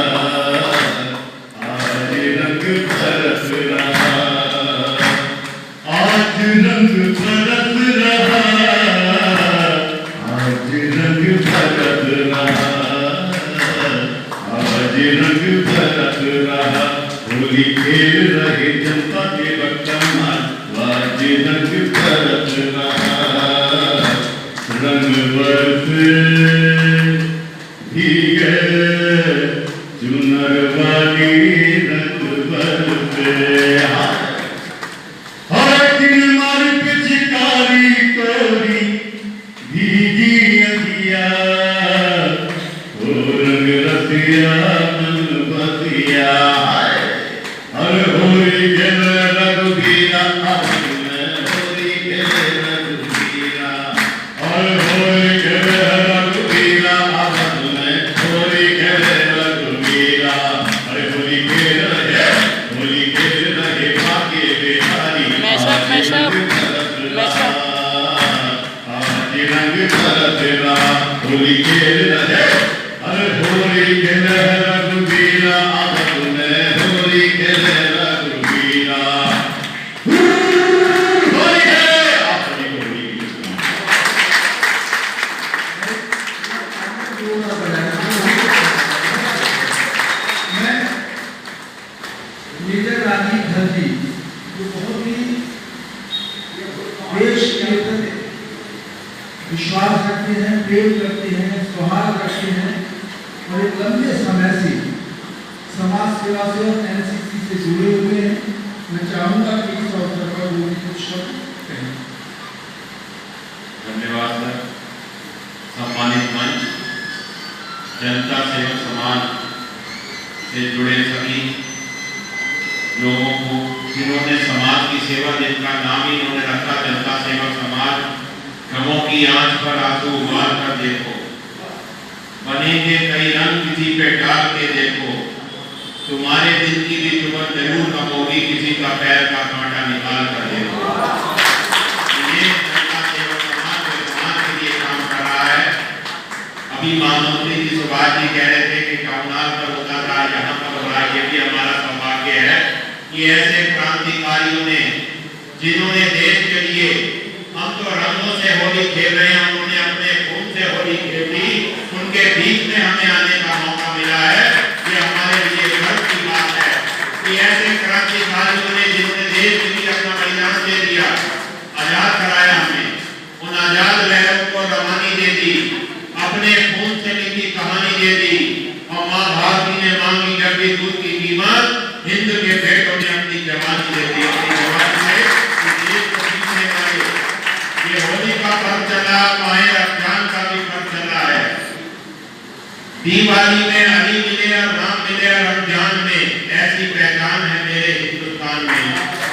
आज रंग बरस रहा, आज रंग बरस रहा, आज रंग बरस रहा, आज रंग बरस रहा। होली खेल रहे जनता के बच्चन, आज रंग बरस रहा, रंग बरसे भीगे चुनर वाली, रंग बरसे हर दिन मार पिचकारी तोरी भीगी अंगिया, ओ रंग रसिया मन बसिया, हर होली खेल रघुबीरा, होली खेल रघुबीरा, हर होली खेल रघुबीरा, होली खेल रघुबीरा, हर होली खेल रहे बांके बिहारी, आज रंग बरस रहा, होली खेल रहे, हर होली खेल रघुबीरा, होली खेल रघुबीरा, होली है आप सभी को होली की
मैं मेजर राजीव धरती जो बहुत ही देश के प्रति विश्वास रखते हैं, प्रेम करते हैं, सौहार्द रखते हैं और एक लंबे समय से समाज सेवा से और एनसीसी से जुड़े हुए हैं। मैं चाहूँगा कि इस अवसर पर वो कुछ शब्द कहें।
धन्यवाद सर। सम्मानित मंच, जनता सेवक समाज से जुड़े सभी लोगों को, जिन्होंने समाज की सेवा, जिनका नाम ही इन्होंने रखा जनता सेवक समाज, गमों की आंच पर आंसू उबाल कर देखो, बनेंगे कई रंग किसी पे डाल के देखो, तुम्हारे दिल की भी चुभन जरूर कम होगी, किसी का पैर का कांटा निकाल कर देखो। ये जनता सेवक समाज जो समाज के लिए काम कर रहा है। अभी महामंत्री जी सुभाष जी कह रहे थे कि काउनाल पर होता था, यहाँ पर हो रहा है। ये भी हमारा सौभाग्य है कि ऐसे क्रांतिकारियों ने, जिन्होंने देश के लिए, हम तो रंगों से होली खेल रहे हैं, उन्होंने अपने खून से होली खेली, उनके बीच में हमें आने का मौका मिला है। ये हमारे लिए गर्व की बात है कि ऐसे क्रांतिकारियों ने, जिन्होंने देश के लिए अपना बलिदान दे दिया, आजाद कराया हमें, उन आजाद लहरों को रवानी दे दी, अपने खून से लिखी कहानी दे दी। और माँ भारती ने मांगी जब भी दूध की कीमत, हिंद के बेटों ने अपनी जवानी दे दी। अपनी जवानी से देश को जीतने वाले ये होली का पर्व चला, माहे रमजान का भी पर्व चला है। दिवाली में अली मिले और राम मिले और रमजान में, ऐसी पहचान है मेरे हिंदुस्तान में।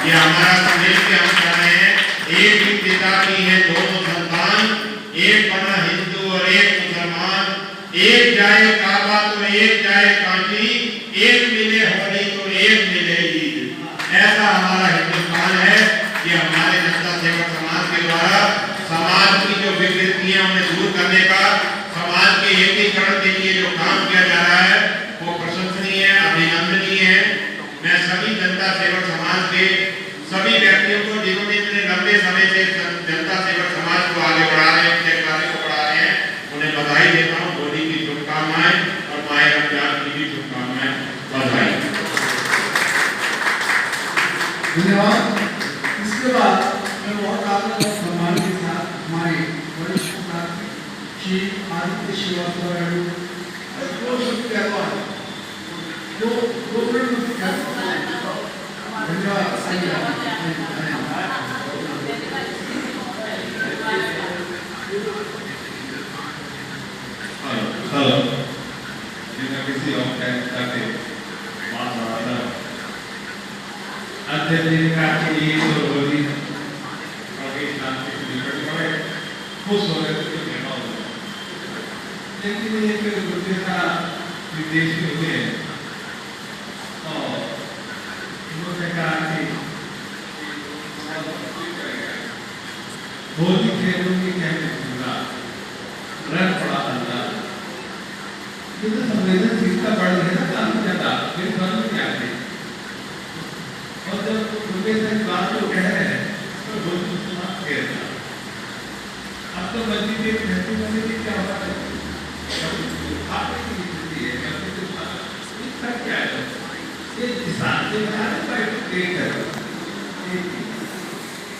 ये हमारा संदेश के हम कर रहे हैं। एक ही पिता की है दोनों संतान, एक बना हिंदू और एक मुसलमान, एक जाए काबा तो एक जाए काशी, एक मिले होली तो एक मिले ईद। ऐसा हमारा हिंदुस्तान है। ये हमारे जनता सेवक समाज के द्वारा समाज की जो विकृतियां उन्हें दूर करने का, समाज के एकीकरण के लिए जो काम किया जा रहा है, वो प्रशंसनीय है, अभिनंदनीय है। मैं सभी जनता सेवक समाज के सभी व्यक्तियों को, जिन्होंने इतने लंबे समय से जनता सेवक समाज को आगे बढ़ा रहे हैं, उनके कार्य को बढ़ा रहे हैं, उन्हें बधाई देता हूँ। होली की शुभकामनाएं और माह रमजान की भी शुभकामनाएं। बधाई।
धन्यवाद। इसके बाद मैं बहुत आदर और सम्मान के साथ हमारे वरिष्ठ साथी Shri Aditya Srivastava
Hello. Kita kisi orang kata masa ada di kaki itu beri bagi nanti kita boleh खुश हो रहे थे कहना होगा। लेकिन ये कि दूसरे का विदेशी होते हैं और उन्होंने कहा कि होली खेलों की कहने पूरा रंग पड़ा था। ये तो संवेदनशीलता बढ़ गई ना काफी ज्यादा, मेरे समझ में आ गई। और जब प्रोफेसर बात को कह रहे हैं तो होली समाप्त कह रहा। अब तो मस्जिद एक महत्वपूर्ण चीज क्या होता है? आपने की स्थिति है, कभी तो इसका क्या है? ये इंसान के बारे में एक देख है।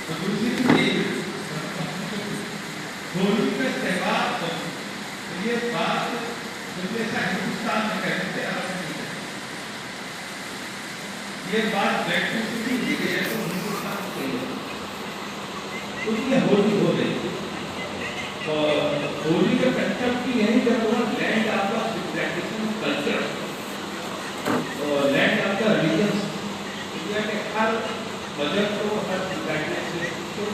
और दूसरी चीज होली का त्योहार, ये बात हमेशा हिंदुस्तान में कहते हैं, ये बात बैठने से नहीं दी गई है तो हिंदुस्तान को उसमें होली हो गई। और होली का कंसेप्ट की यही जब हुआ लैंड आपका प्रैक्टिसिंग कल्चर और लैंड आपका रिलीजन। इंडिया के हर मजहब को, हर प्रैक्टिस को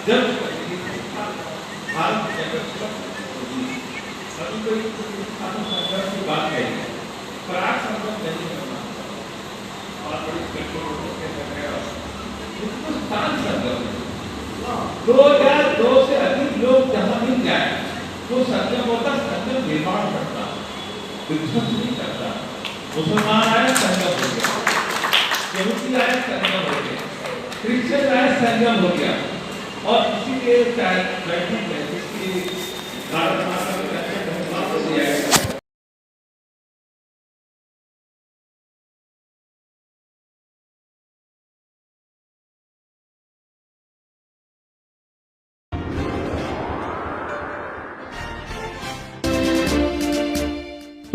जब भारत जगत अभी कोई संघर्ष की बात है, पराग संघर्ष नहीं करना और बड़ी हिंदुस्तान संघर्ष 2002 से अधिक लोग जहाँ भी जाए वो संगम होता, संगम निर्माण करता, विध्वंस नहीं करता। मुसलमान आए संगम हो गया, यहूदी आए संगम हो गया, क्रिश्चियन आए संगम हो गया। और इसी के बैठक में इसकी भारत माता के अच्छे धन्यवाद को दिया गया।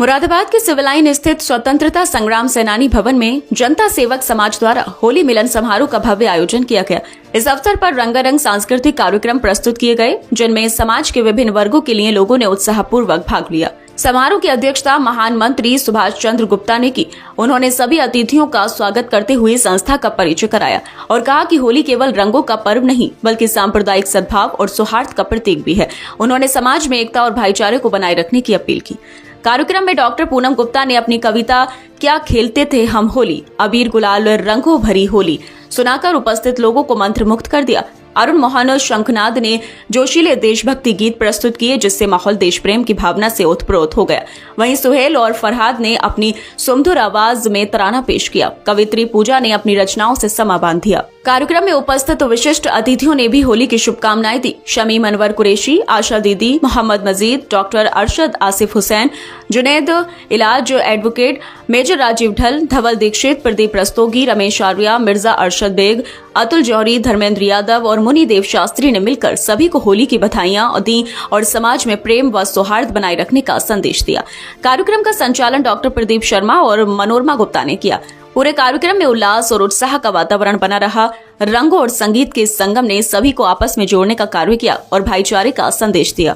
मुरादाबाद के सिविल लाइन स्थित स्वतंत्रता संग्राम सेनानी भवन में जनता सेवक समाज द्वारा होली मिलन समारोह का भव्य आयोजन किया गया। इस अवसर पर रंगारंग सांस्कृतिक कार्यक्रम प्रस्तुत किए गए, जिनमें समाज के विभिन्न वर्गों के लिए लोगों ने उत्साहपूर्वक भाग लिया। समारोह की अध्यक्षता महान मंत्री सुभाष चंद्र गुप्ता ने की। उन्होंने सभी अतिथियों का स्वागत करते हुए संस्था का परिचय कराया और कहा कि होली केवल रंगों का पर्व नहीं बल्कि सांप्रदायिक सद्भाव और सौहार्द का प्रतीक भी है। उन्होंने समाज में एकता और भाईचारे को बनाए रखने की अपील की। कार्यक्रम में डॉक्टर पूनम गुप्ता ने अपनी कविता क्या खेलते थे हम होली, अबीर गुलाल रंगों भरी होली सुनाकर उपस्थित लोगों को मंत्रमुग्ध कर दिया। अरुण मोहन शंखनाद ने जोशीले देशभक्ति गीत प्रस्तुत किए, जिससे माहौल देश प्रेम की भावना से ओतप्रोत हो गया। वहीं सुहेल और फरहाद ने अपनी सुमधुर आवाज में तराना पेश किया। कवित्री पूजा ने अपनी रचनाओं से समा बांध दिया। कार्यक्रम में उपस्थित विशिष्ट अतिथियों ने भी होली की शुभकामनाएं दी। शमीम अनवर कुरैशी, आशा दीदी, मोहम्मद मजीद, डॉक्टर अरशद आसिफ हुसैन, जुनैद इलाज एडवोकेट, मेजर राजीव ढल, धवल दीक्षित, प्रदीप रस्तोगी, रमेश आर्या, मिर्जा अरशद बेग, अतुल जौहरी, धर्मेंद्र यादव और मुनि देव शास्त्री ने मिलकर सभी को होली की बधाइयां दी और समाज में प्रेम व सौहार्द बनाए रखने का संदेश दिया। कार्यक्रम का संचालन डॉक्टर प्रदीप शर्मा और मनोरमा गुप्ता ने किया। पूरे कार्यक्रम में उल्लास और उत्साह का वातावरण बना रहा। रंगों और संगीत के संगम ने सभी को आपस में जोड़ने का कार्य किया और भाईचारे का संदेश दिया।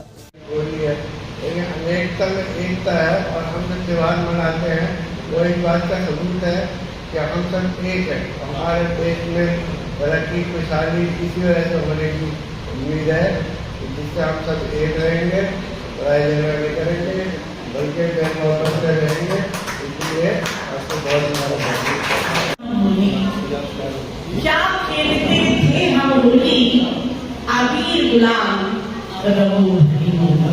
होली है, अनेकता में एकता है और हम जो त्योहार मनाते हैं वो एक बात का सबूत है कि हम सब एक है। हमारे देश में तरक्की खुशहाली इसी वजह से होने की उम्मीद है, जिससे हम सब एक रहेंगे, लड़ाई झगड़ा नहीं करेंगे बल्कि प्रेम मोहब्बत से रहेंगे। इसलिए आपको बहुत
क्या खेलते थे हम होली, अबीर गुलाल रंगों भरी होली,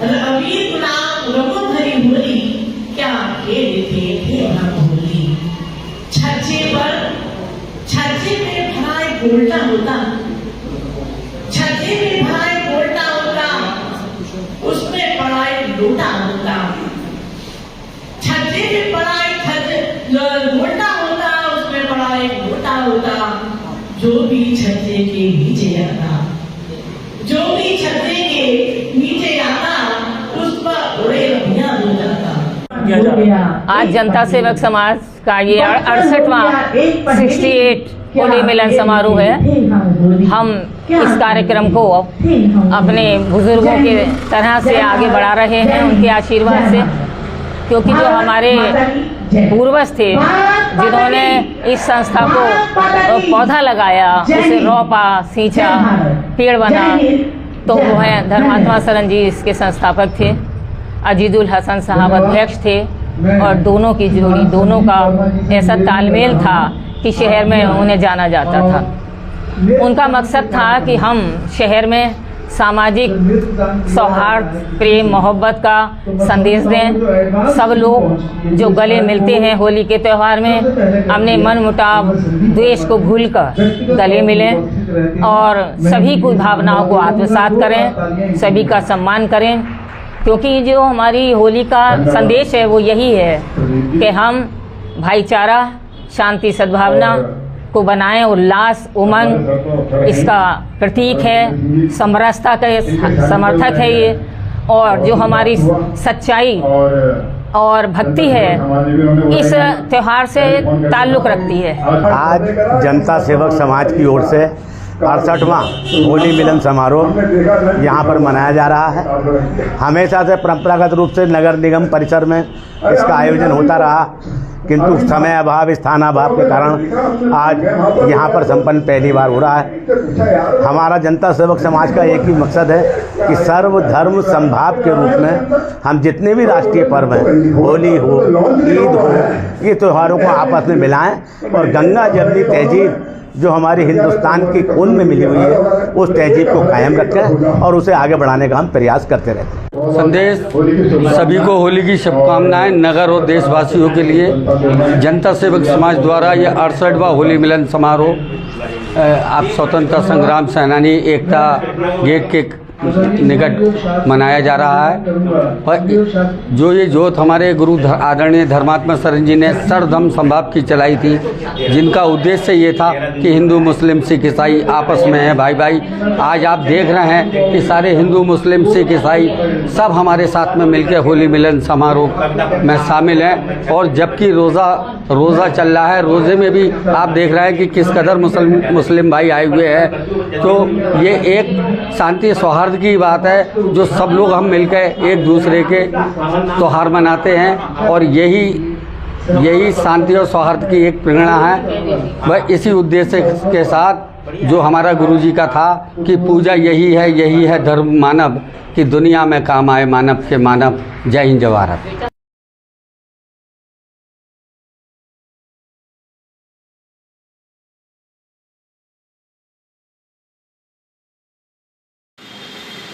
अबीर गुलाल रंगों भरी होली, क्या खेलते थे हम होली। छज्जे में भरा एक गोल्टा होता, छज्जे में भरा एक गोल्टा होता, उसमें पड़ा एक लोटा होता। छज्जे में पड़ा एक गोल्टा होता, उसमें पड़ा एक लोटा होता। जो भी छज्जे के नीचे आता, जो भी छज्जे के नीचे आता, उस पर बड़े अभियान हो जाता।
आज जनता सेवक समाज का ये 68वां 68 होली मिलन समारोह है। हम इस कार्यक्रम को अपने बुजुर्गों के तरह से आगे बढ़ा रहे हैं, उनके आशीर्वाद से, क्योंकि जो हमारे पूर्वज थे जिन्होंने इस संस्था को पौधा लगाया, उसे रोपा, सींचा, पेड़ बना, तो वो है धर्मात्मा सरन जी इसके संस्थापक थे। अजीजुल हसन साहब अध्यक्ष थे और दोनों की जोड़ी, दोनों का ऐसा तालमेल था कि शहर में उन्हें जाना जाता था। उनका मकसद था कि हम शहर में सामाजिक सौहार्द, प्रेम, मोहब्बत का संदेश दें। सब लोग जो गले मिलते हैं होली के त्यौहार में, अपने मन मुटाव द्वेष को भूलकर गले मिलें और सभी की भावनाओं को आत्मसात करें, सभी का सम्मान करें, क्योंकि जो हमारी होली का संदेश है वो यही है कि हम भाईचारा, शांति, सद्भावना को बनाएं। उल्लास, उमंग इसका प्रतीक है, समरसता का समर्थक है ये, और जो हमारी सच्चाई और भक्ति है इस त्योहार से ताल्लुक़ रखती है।
आज जनता सेवक समाज की ओर से 68वां होली मिलन समारोह यहाँ पर मनाया जा रहा है। हमेशा से परंपरागत रूप से नगर निगम परिसर में इसका आयोजन होता रहा, किंतु समय अभाव, स्थानाभाव के कारण आज यहाँ पर संपन्न पहली बार हो रहा है। हमारा जनता सेवक समाज का एक ही मकसद है कि सर्वधर्म समभाव के रूप में हम जितने भी राष्ट्रीय पर्व हैं, होली हो, ईद हो, ये त्योहारों को आपस में मिलाएं और गंगा जमनी तहजीब जो हमारी हिंदुस्तान की खून में मिली हुई है उस तहजीब को कायम रखें और उसे आगे बढ़ाने का हम प्रयास करते रहते हैं।
संदेश सभी को होली की शुभकामनाएं नगर और देशवासियों के लिए। जनता सेवक समाज द्वारा ये 68वां होली मिलन समारोह आप स्वतंत्रता संग्राम सेनानी एकता गेट के निकट मनाया जा रहा है। और जो ये जोत हमारे गुरु आदरणीय धर्मात्मा शरण जी ने सर्वधर्म समभाव की चलाई थी, जिनका उद्देश्य ये था कि हिंदू मुस्लिम सिख ईसाई आपस में है भाई भाई। आज आप देख रहे हैं कि सारे हिंदू मुस्लिम सिख ईसाई सब हमारे साथ में मिलकर होली मिलन समारोह में शामिल हैं। और जबकि रोज़ा चल रहा है, रोज़े में भी आप देख रहे हैं कि किस कदर मुस्लिम भाई आए हुए हैं। तो ये एक शांति सौहार्द की बात है, जो सब लोग हम मिलकर एक दूसरे के त्योहार मनाते हैं, और यही शांति और सौहार्द की एक प्रेरणा है। वह इसी उद्देश्य के साथ जो हमारा गुरुजी का था कि पूजा यही है धर्म मानव, कि दुनिया में काम आए मानव के मानव। जय हिंद जय भारत।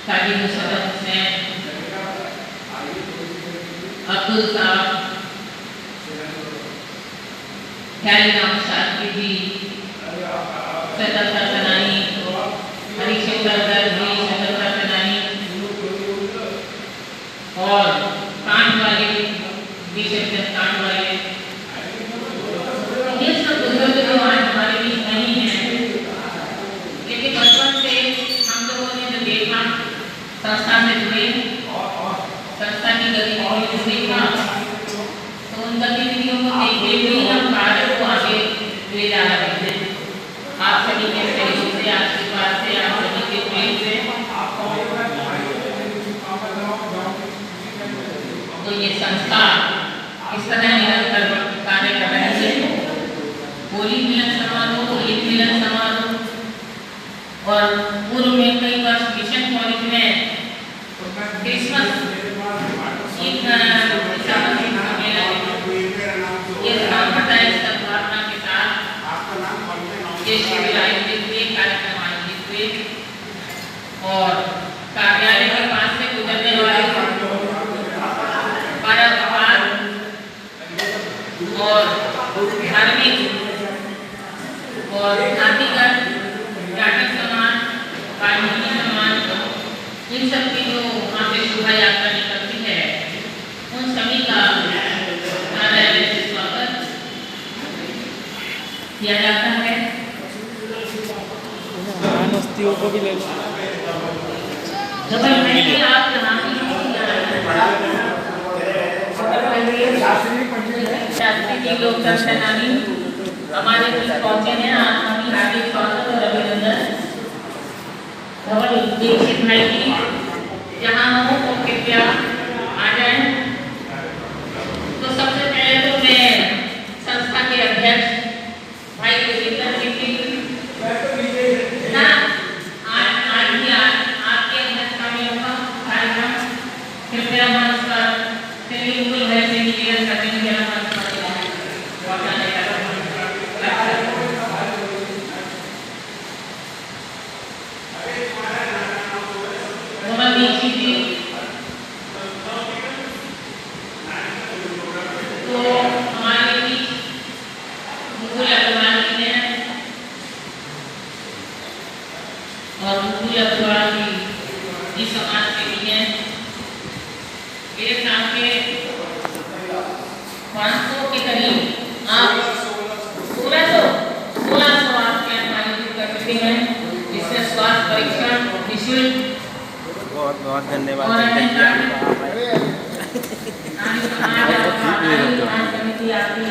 काजी मुशर्रफ हुसैन, अब्दुल साहब, ख्यालीराम शास्त्री जी, स्वतंत्रता सेनानी हरिशंकर गर्ग जी, स्वतंत्रता सेनानी, और कांड वाले विशेषज्ञ कांड वाले, ये सब बुजुर्ग जो आज हमारे बीच नहीं हैं, लेकिन बचपन से हम लोगों ने जो देखा, संस्था से जुड़े, संस्था की गतिविधियों को देखा, तो उन गतिविधियों को देखते हुए हम कार्य को आगे ले जा रहे थे। आप सभी के सहयोग से, आशीर्वाद से, आप सभी के प्रेम से, तो ये संस्था इस तरह निरंतर कार्य कर रही है। होली मिलन समारोह, ईद मिलन समारोह, और पूर्व में कई वर्ष मिशन कॉलेज में क्रिसमस ये सांप्रदायिक सद्भावना के साथ ये शिविर आयोजित हुए, कार्यक्रम आयोजित हुए, और कार्यालय के पास से गुजरने वाले परंपरागत और धार्मिक और जातिगत जाटक समाज, वाल्मीकि समाज, इन सब की जो वहाँ से शोभा यात्रा निकलती है, उन सभी का कार्यालय से स्वागत किया जाता है।
को भी ले लो।
शास्त्री जी लोकतंत्र सेनानी हमारे बीच पहुंचे हैं। आज हम हार्दिक स्वागत और अभिनंदन। धवल दीक्षित भाई जी जहाँ हो तो कृपया आ जाएं। तो सबसे पहले तो मैं संस्था के अध्यक्ष भाई रविंदर जी ना आज भी आपके अध्यक्षता में होगा कार्यक्रम। कृपया मंच पर सेलिंग है से निवेदन करने के लिए मंच पर बताने का धवल दीक्षित जी तो हमारे बीच मुकुल अग्रवाल जी हैं और मुकुल अग्रवाल जी इस समाज के भी हैं। मेरे सामने 500 के करीब आप 1600 आपके आयोजित कर चुके हैं। इससे स्वास्थ्य परीक्षण निःशुल्क
बहुत धन्यवाद।
समिति आपकी